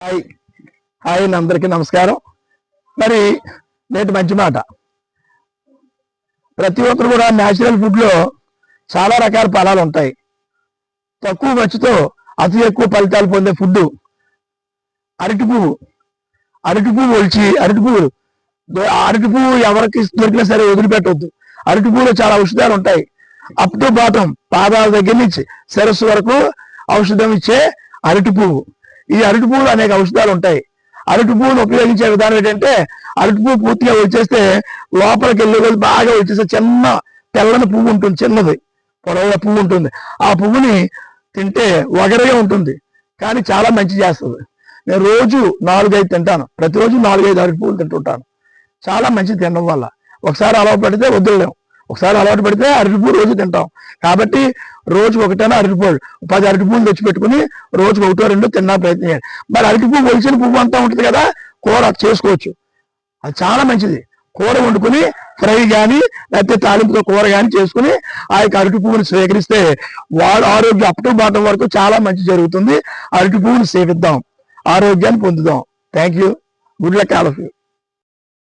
Hi hi అందరికీ నమస్కారం. మరి నేటి మంచి మాట, ప్రతి ఒక్కరు కూడా న్యాచురల్ ఫుడ్లో చాలా రకాల ఫలాలు ఉంటాయి. తక్కువ ఖర్చుతో అతి ఎక్కువ ఫలితాలు పొందే ఫుడ్ అరటి పువ్వు. అరటి పువ్వు ఒలిచి అరటి పువ్వు ఎవరికి దొరికినా సరే వదిలిపెట్టవద్దు. అరటి పువ్వులో చాలా ఔషధాలు ఉంటాయి. అప్ టు బాటం పాదాల దగ్గర నుంచి శిరస్సు వరకు ఔషధం ఇచ్చే అరటి పువ్వు. ఈ అరటి పువ్వులు అనేక ఔషధాలు ఉంటాయి. అరటి పువ్వును ఉపయోగించే విధానం ఏంటంటే, అరటి పువ్వు పూర్తిగా వచ్చేస్తే లోపలికి వెళ్ళి బాగా వచ్చేస్తే చిన్న తెల్లని పువ్వు ఉంటుంది, చిన్నది పొడవుల పువ్వు ఉంటుంది. ఆ పువ్వుని తింటే వగరగా ఉంటుంది, కానీ చాలా మంచి చేస్తుంది. నేను రోజు 4-5 తింటాను. ప్రతిరోజు 4-5 అరటి పువ్వులు తింటుంటాను. చాలా మంచిది తినడం వల్ల. ఒకసారి అలవాటు పడితే వదిలేం, ఒకసారి అలవాటు పడితే అరటి పువ్వు రోజు తింటాం. కాబట్టి రోజు ఒకటైనా అరటి పువ్వులు 10 అరటి పువ్వులు తెచ్చిపెట్టుకుని రోజుకు 1-2 తిన్నా ప్రయత్నం చేయాలి. మరి అరటి పువ్వు ఒలిచిన పువ్వు అంతా ఉంటుంది కదా, కూర చేసుకోవచ్చు. అది చాలా మంచిది. కూర వండుకుని ఫ్రై కానీ లేకపోతే తాలింపుతో కూర కానీ చేసుకుని ఆ యొక్క అరటి పువ్వుని స్వీకరిస్తే వాడు ఆరోగ్యం అప్ టు బాటం వరకు చాలా మంచి జరుగుతుంది. అరటి పువ్వుని సేవిద్దాం, ఆరోగ్యాన్ని పొందుదాం. Thank you. Good luck all of you.